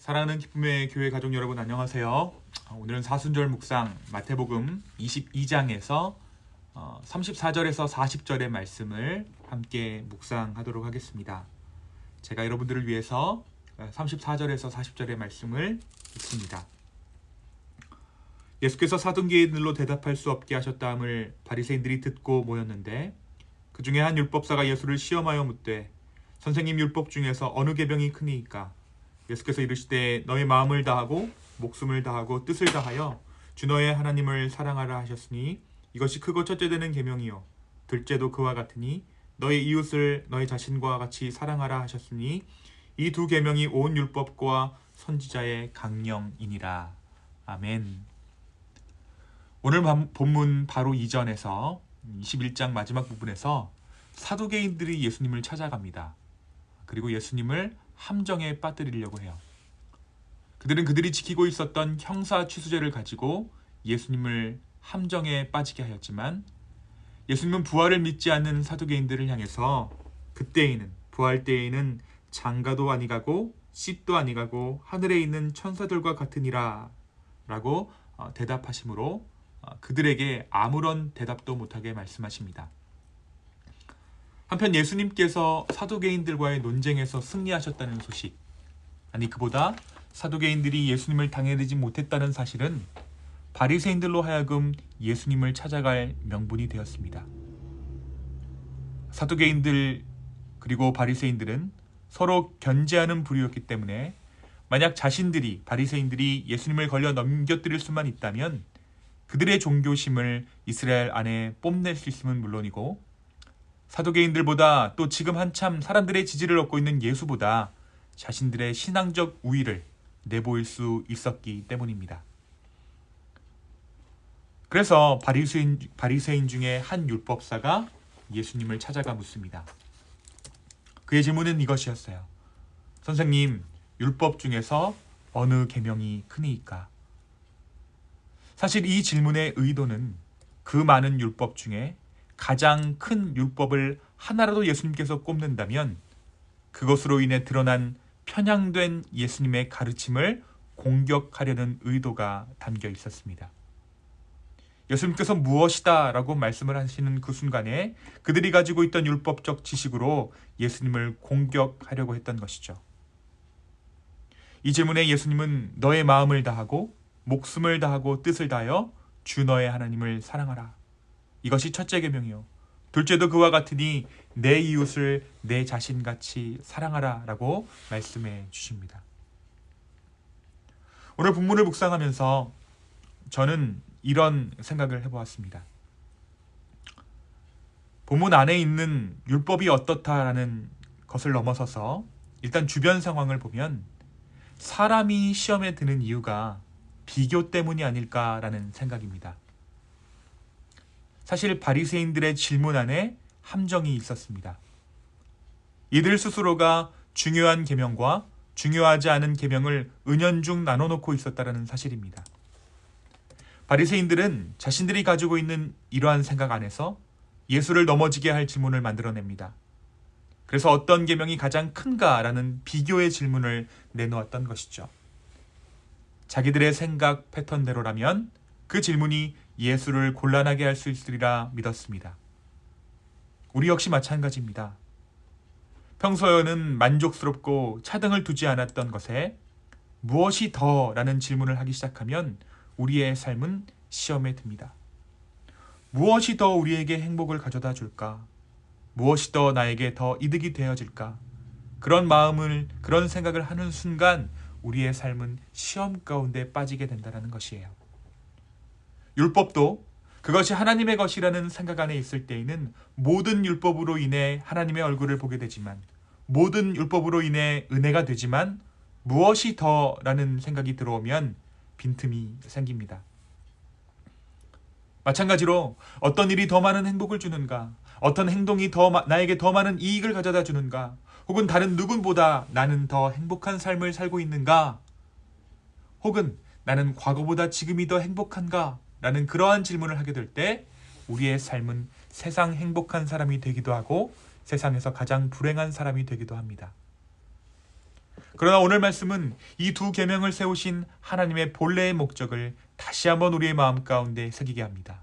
사랑하는 기쁨의 교회 가족 여러분 안녕하세요. 오늘은 사순절 묵상 마태복음 22장에서 34절에서 40절의 말씀을 함께 묵상하도록 하겠습니다. 제가 여러분들을 위해서 34절에서 40절의 말씀을 읽습니다. 예수께서 사두개인들로 대답할 수 없게 하셨다함을 바리새인들이 듣고 모였는데 그 중에 한 율법사가 예수를 시험하여 묻되 선생님, 율법 중에서 어느 계명이 크니이까? 예수께서 이르시되 너의 마음을 다하고 목숨을 다하고 뜻을 다하여 주 너의 하나님을 사랑하라 하셨으니 이것이 크고 첫째 되는 계명이요 둘째도 그와 같으니 너의 이웃을 너의 자신과 같이 사랑하라 하셨으니 이 두 계명이 온 율법과 선지자의 강령이니라. 아멘. 오늘 본문 바로 이전에서 21장 마지막 부분에서 사두개인들이 예수님을 찾아갑니다. 그리고 예수님을 함정에 빠뜨리려고 해요. 그들은 그들이 지키고 있었던 형사취수제를 가지고 예수님을 함정에 빠지게 하였지만 예수님은 부활을 믿지 않는 사두개인들을 향해서 그때에는 부활 때에는 장가도 아니가고 씻도 아니가고 하늘에 있는 천사들과 같으니라 라고 대답하시므로 그들에게 아무런 대답도 못하게 말씀하십니다. 한편 예수님께서 사두개인들과의 논쟁에서 승리하셨다는 소식, 아니 그보다 사두개인들이 예수님을 당해내지 못했다는 사실은 바리새인들로 하여금 예수님을 찾아갈 명분이 되었습니다. 사두개인들 그리고 바리새인들은 서로 견제하는 부류였기 때문에 만약 바리새인들이 예수님을 걸려 넘겨뜨릴 수만 있다면 그들의 종교심을 이스라엘 안에 뽐낼 수 있음은 물론이고 사두개인들보다 또 지금 한참 사람들의 지지를 얻고 있는 예수보다 자신들의 신앙적 우위를 내보일 수 있었기 때문입니다. 그래서 바리새인 중에 한 율법사가 예수님을 찾아가 묻습니다. 그의 질문은 이것이었어요. 선생님, 율법 중에서 어느 계명이 크니이까? 사실 이 질문의 의도는 그 많은 율법 중에 가장 큰 율법을 하나라도 예수님께서 꼽는다면 그것으로 인해 드러난 편향된 예수님의 가르침을 공격하려는 의도가 담겨 있었습니다. 예수님께서 무엇이다 라고 말씀을 하시는 그 순간에 그들이 가지고 있던 율법적 지식으로 예수님을 공격하려고 했던 것이죠. 이 질문에 예수님은 너의 마음을 다하고 목숨을 다하고 뜻을 다하여 주 너의 하나님을 사랑하라. 이것이 첫째 계명이요 둘째도 그와 같으니 내 이웃을 내 자신같이 사랑하라 라고 말씀해 주십니다. 오늘 본문을 묵상하면서 저는 이런 생각을 해보았습니다. 본문 안에 있는 율법이 어떻다라는 것을 넘어서서 일단 주변 상황을 보면 사람이 시험에 드는 이유가 비교 때문이 아닐까라는 생각입니다. 사실 바리새인들의 질문 안에 함정이 있었습니다. 이들 스스로가 중요한 계명과 중요하지 않은 계명을 은연중 나눠놓고 있었다는 사실입니다. 바리새인들은 자신들이 가지고 있는 이러한 생각 안에서 예수를 넘어지게 할 질문을 만들어냅니다. 그래서 어떤 계명이 가장 큰가라는 비교의 질문을 내놓았던 것이죠. 자기들의 생각 패턴대로라면 그 질문이 예수를 곤란하게 할 수 있으리라 믿었습니다. 우리 역시 마찬가지입니다. 평소에는 만족스럽고 차등을 두지 않았던 것에 무엇이 더? 라는 질문을 하기 시작하면 우리의 삶은 시험에 듭니다. 무엇이 더 우리에게 행복을 가져다 줄까? 무엇이 더 나에게 더 이득이 되어질까? 그런 생각을 하는 순간 우리의 삶은 시험 가운데 빠지게 된다는 것이에요. 율법도 그것이 하나님의 것이라는 생각 안에 있을 때에는 모든 율법으로 인해 하나님의 얼굴을 보게 되지만 모든 율법으로 인해 은혜가 되지만 무엇이 더라는 생각이 들어오면 빈틈이 생깁니다. 마찬가지로 어떤 일이 더 많은 행복을 주는가, 어떤 행동이 나에게 더 많은 이익을 가져다 주는가, 혹은 다른 누군보다 나는 더 행복한 삶을 살고 있는가, 혹은 나는 과거보다 지금이 더 행복한가 라는 그러한 질문을 하게 될 때 우리의 삶은 세상 행복한 사람이 되기도 하고 세상에서 가장 불행한 사람이 되기도 합니다. 그러나 오늘 말씀은 이 두 계명을 세우신 하나님의 본래의 목적을 다시 한번 우리의 마음 가운데 새기게 합니다.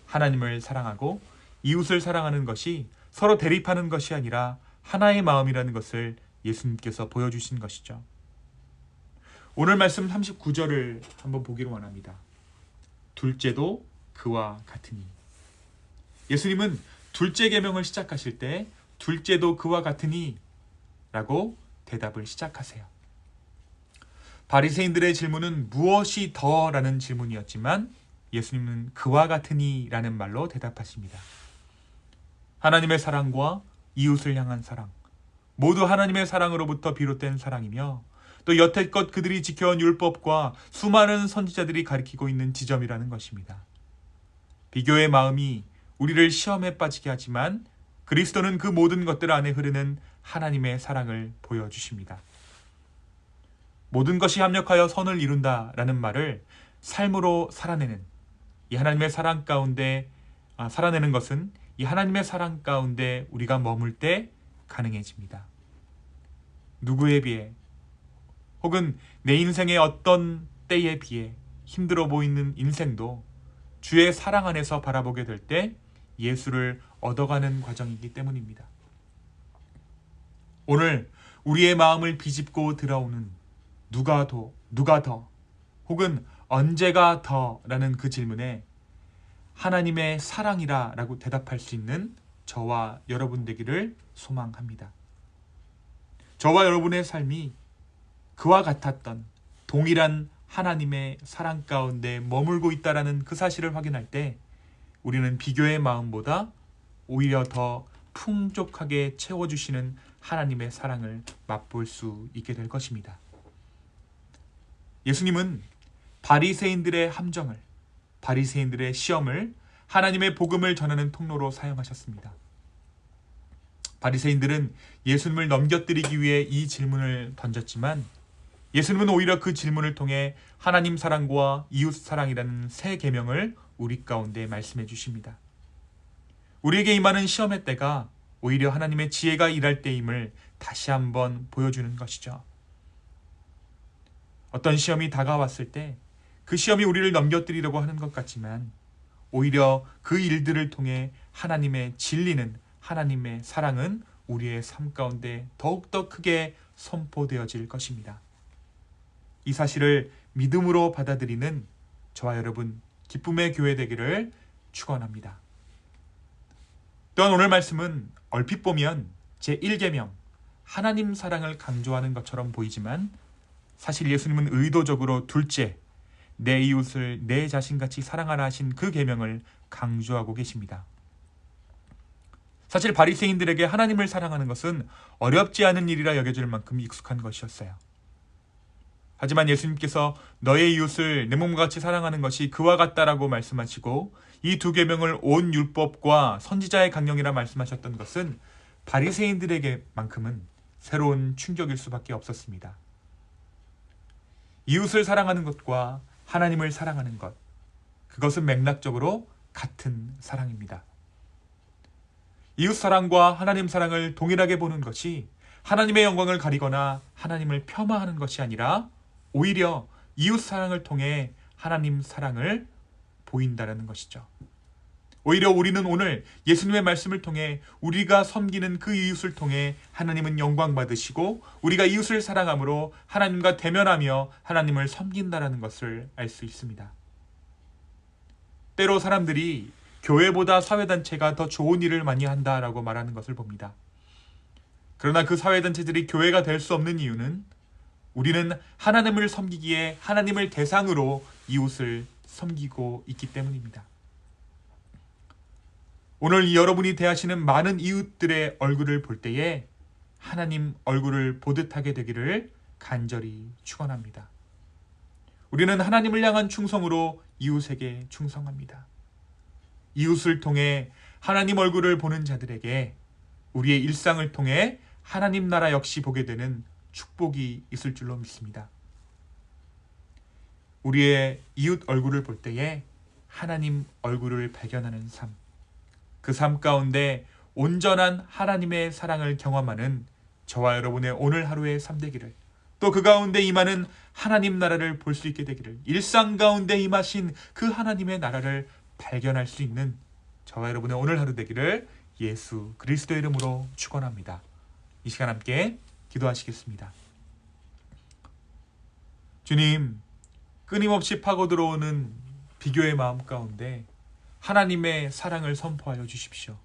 하나님을 사랑하고 이웃을 사랑하는 것이 서로 대립하는 것이 아니라 하나의 마음이라는 것을 예수님께서 보여주신 것이죠. 오늘 말씀 39절을 한번 보기를 원합니다. 둘째도 그와 같으니. 예수님은 둘째 계명을 시작하실 때 둘째도 그와 같으니 라고 대답을 시작하세요. 바리새인들의 질문은 무엇이 더? 라는 질문이었지만 예수님은 그와 같으니 라는 말로 대답하십니다. 하나님의 사랑과 이웃을 향한 사랑, 모두 하나님의 사랑으로부터 비롯된 사랑이며 또 여태껏 그들이 지켜온 율법과 수많은 선지자들이 가리키고 있는 지점이라는 것입니다. 비교의 마음이 우리를 시험에 빠지게 하지만 그리스도는 그 모든 것들 안에 흐르는 하나님의 사랑을 보여주십니다. 모든 것이 합력하여 선을 이룬다라는 말을 삶으로 살아내는 이 하나님의 사랑 가운데 살아내는 것은 이 하나님의 사랑 가운데 우리가 머물 때 가능해집니다. 누구에 비해 혹은 내 인생의 어떤 때에 비해 힘들어 보이는 인생도 주의 사랑 안에서 바라보게 될 때 예수를 얻어가는 과정이기 때문입니다. 오늘 우리의 마음을 비집고 들어오는 누가 더 혹은 언제가 더라는 그 질문에 하나님의 사랑이라 라고 대답할 수 있는 저와 여러분 되기를 소망합니다. 저와 여러분의 삶이 그와 같았던 동일한 하나님의 사랑 가운데 머물고 있다라는 그 사실을 확인할 때 우리는 비교의 마음보다 오히려 더 풍족하게 채워주시는 하나님의 사랑을 맛볼 수 있게 될 것입니다. 예수님은 바리새인들의 함정을, 바리새인들의 시험을 하나님의 복음을 전하는 통로로 사용하셨습니다. 바리새인들은 예수님을 넘겨뜨리기 위해 이 질문을 던졌지만 예수님은 오히려 그 질문을 통해 하나님 사랑과 이웃 사랑이라는 새 계명을 우리 가운데 말씀해 주십니다. 우리에게 임하는 시험의 때가 오히려 하나님의 지혜가 일할 때임을 다시 한번 보여주는 것이죠. 어떤 시험이 다가왔을 때 그 시험이 우리를 넘겨뜨리려고 하는 것 같지만 오히려 그 일들을 통해 하나님의 진리는, 하나님의 사랑은 우리의 삶 가운데 더욱더 크게 선포되어질 것입니다. 이 사실을 믿음으로 받아들이는 저와 여러분 기쁨의 교회 되기를 축원합니다. 또한 오늘 말씀은 얼핏 보면 제1계명 하나님 사랑을 강조하는 것처럼 보이지만 사실 예수님은 의도적으로 둘째 내 이웃을 내 자신같이 사랑하라 하신 그 계명을 강조하고 계십니다. 사실 바리새인들에게 하나님을 사랑하는 것은 어렵지 않은 일이라 여겨질 만큼 익숙한 것이었어요. 하지만 예수님께서 너의 이웃을 내 몸과 같이 사랑하는 것이 그와 같다라고 말씀하시고 이 두 계명을 온 율법과 선지자의 강령이라 말씀하셨던 것은 바리새인들에게만큼은 새로운 충격일 수밖에 없었습니다. 이웃을 사랑하는 것과 하나님을 사랑하는 것, 그것은 맥락적으로 같은 사랑입니다. 이웃 사랑과 하나님 사랑을 동일하게 보는 것이 하나님의 영광을 가리거나 하나님을 폄하하는 것이 아니라 오히려 이웃 사랑을 통해 하나님 사랑을 보인다는 것이죠. 오히려 우리는 오늘 예수님의 말씀을 통해 우리가 섬기는 그 이웃을 통해 하나님은 영광 받으시고 우리가 이웃을 사랑함으로 하나님과 대면하며 하나님을 섬긴다는 것을 알 수 있습니다. 때로 사람들이 교회보다 사회단체가 더 좋은 일을 많이 한다라고 말하는 것을 봅니다. 그러나 그 사회단체들이 교회가 될 수 없는 이유는 우리는 하나님을 섬기기에 하나님을 대상으로 이웃을 섬기고 있기 때문입니다. 오늘 여러분이 대하시는 많은 이웃들의 얼굴을 볼 때에 하나님 얼굴을 보듯 하게 되기를 간절히 축원합니다. 우리는 하나님을 향한 충성으로 이웃에게 충성합니다. 이웃을 통해 하나님 얼굴을 보는 자들에게 우리의 일상을 통해 하나님 나라 역시 보게 되는 축복이 있을 줄로 믿습니다. 우리의 이웃 얼굴을 볼 때에 하나님 얼굴을 발견하는 삶, 그 삶 가운데 온전한 하나님의 사랑을 경험하는 저와 여러분의 오늘 하루의 삶 되기를, 또 그 가운데 임하는 하나님 나라를 볼 수 있게 되기를, 일상 가운데 임하신 그 하나님의 나라를 발견할 수 있는 저와 여러분의 오늘 하루 되기를 예수 그리스도의 이름으로 축원합니다. 이 시간 함께 기도하시겠습니다. 주님, 끊임없이 파고 들어오는 비교의 마음 가운데 하나님의 사랑을 선포하여 주십시오.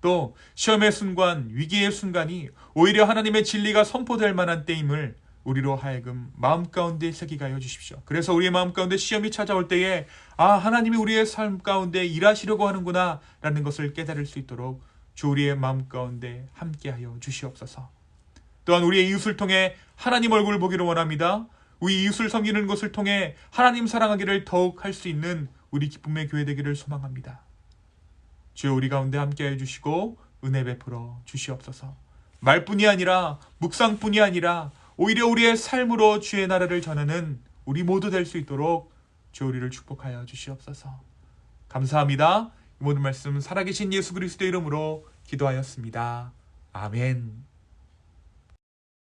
또 시험의 순간, 위기의 순간이 오히려 하나님의 진리가 선포될 만한 때임을 우리로 하여금 마음 가운데 새기게 하여 주십시오. 그래서 우리의 마음 가운데 시험이 찾아올 때에 하나님이 우리의 삶 가운데 일하시려고 하는구나 라는 것을 깨달을 수 있도록 주 우리의 마음 가운데 함께하여 주시옵소서. 또한 우리의 이웃을 통해 하나님 얼굴을 보기를 원합니다. 우리 이웃을 섬기는 것을 통해 하나님 사랑하기를 더욱 할 수 있는 우리 기쁨의 교회 되기를 소망합니다. 주여, 우리 가운데 함께해 주시고 은혜 베풀어 주시옵소서. 말뿐이 아니라 묵상뿐이 아니라 오히려 우리의 삶으로 주의 나라를 전하는 우리 모두 될 수 있도록 주 우리를 축복하여 주시옵소서. 감사합니다. 이 모든 말씀 살아계신 예수 그리스도의 이름으로 기도하였습니다. 아멘.